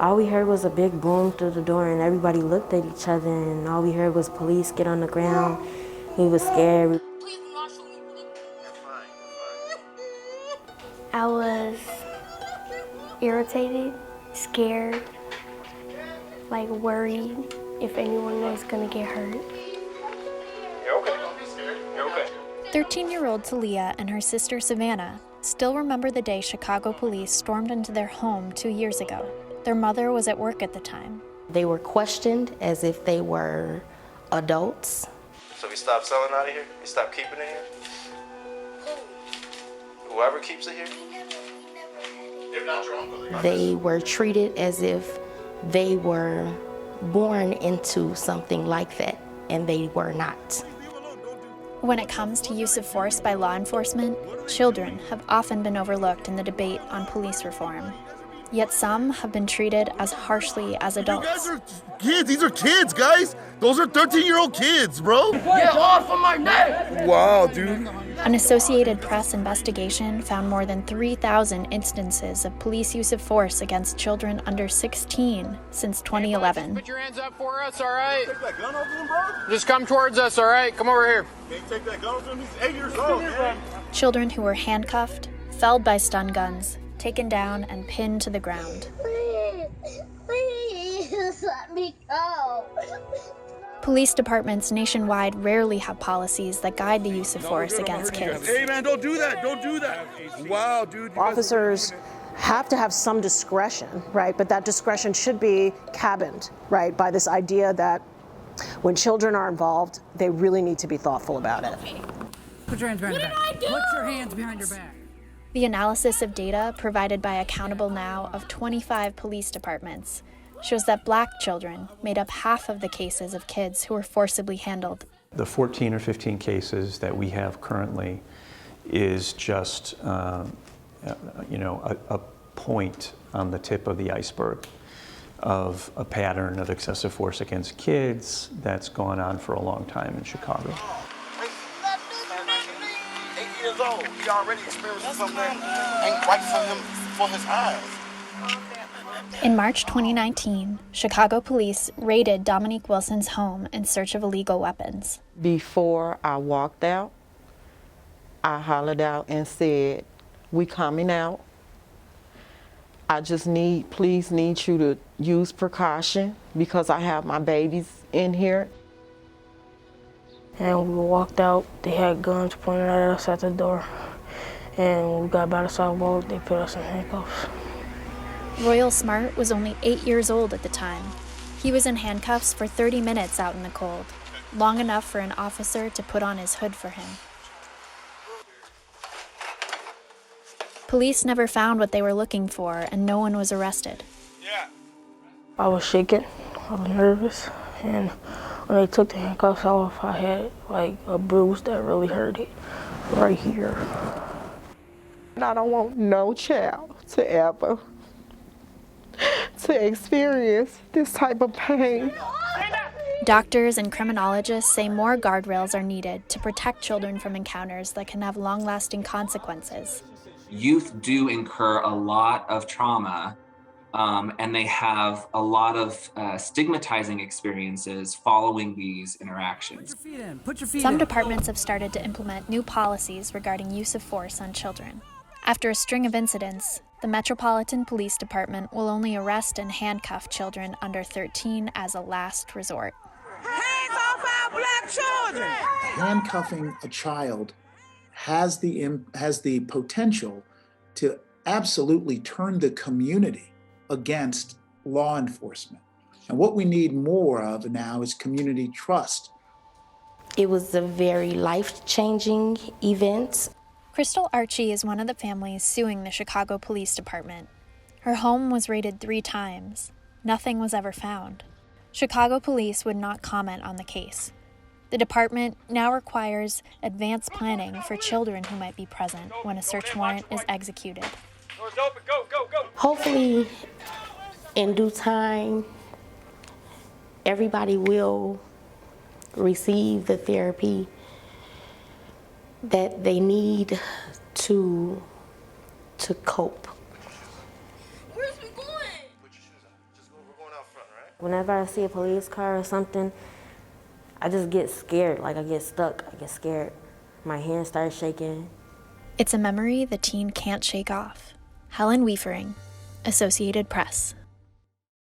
All we heard was a big boom through the door, and everybody looked at each other, and all we heard was police get on the ground. We was scared. I was irritated, scared, like worried if anyone was gonna get hurt. You're okay. Don't be scared. You're okay. 13-year-old Talia and her sister Savannah still remember the day Chicago police stormed into their home 2 years ago. Their mother was at work at the time. They were questioned as if they were adults. So we stopped selling out of here? We stopped keeping it here? Whoever keeps it here? If not your uncle, They were treated as if they were born into something like that, and they were not. When it comes to use of force by law enforcement, children have often been overlooked in the debate on police reform. Yet some have been treated as harshly as adults. You guys are kids. These are kids, guys. Those are 13-year-old kids, bro. Get off of my neck! Wow, dude. An Associated Press investigation found more than 3,000 instances of police use of force against children under 16 since 2011. Put your hands up for us, all right? Take that gun over him, bro. Just come towards us, all right? Come over here. Can't take that gun over him. He's 8 years old, man. Children who were handcuffed, felled by stun guns, taken down and pinned to the ground. Please let me go. Police departments nationwide rarely have policies that guide the use of force against kids. Hey, man, don't do that. Don't do that. Wow, dude. Officers have to have some discretion, right? But that discretion should be cabined, right, by this idea that when children are involved, they really need to be thoughtful about it. Put your hands behind your back. Put your hands behind your back. The analysis of data provided by Accountable Now of 25 police departments shows that Black children made up half of the cases of kids who were forcibly handled. The 14 or 15 cases that we have currently is just, a point on the tip of the iceberg of a pattern of excessive force against kids that's gone on for a long time in Chicago. 8 years old. He already experiencing something that ain't right for him, for his eyes. In March 2019, Chicago police raided Domonique Wilson's home in search of illegal weapons. Before I walked out, I hollered out and said, "We coming out. I just please need you to use precaution because I have my babies in here." And we walked out, they had guns pointed at us at the door. And when we got by the sidewalk, they put us in handcuffs. Royal Smart was only 8 years old at the time. He was in handcuffs for 30 minutes out in the cold, long enough for an officer to put on his hood for him. Police never found what they were looking for, and no one was arrested. I was shaking, I was nervous, and when they took the handcuffs off, I had like a bruise that really hurt it, right here. And I don't want no child to ever experience this type of pain. Doctors and criminologists say more guardrails are needed to protect children from encounters that can have long-lasting consequences. Youth do incur a lot of trauma, and they have a lot of stigmatizing experiences following these interactions. Put your feet in. Put your feet Some in. departments have started to implement new policies regarding use of force on children. After a string of incidents, the Metropolitan Police Department will only arrest and handcuff children under 13 as a last resort. Hands off our Black children! Handcuffing a child has the potential to absolutely turn the community against law enforcement. And what we need more of now is community trust. It was a very life-changing event. Krystal Archie is one of the families suing the Chicago Police Department. Her home was raided 3 times. Nothing was ever found. Chicago police would not comment on the case. The department now requires advanced planning for children who might be present when a search warrant is executed. Doors open, go, go, go. Hopefully, in due time, everybody will receive the therapy that they need to cope. Where's we going? Put your shoes on. Whenever I see a police car or something, I just get scared, like I get stuck, I get scared. My hands start shaking. It's a memory the teen can't shake off. Helen Wiefering, Associated Press.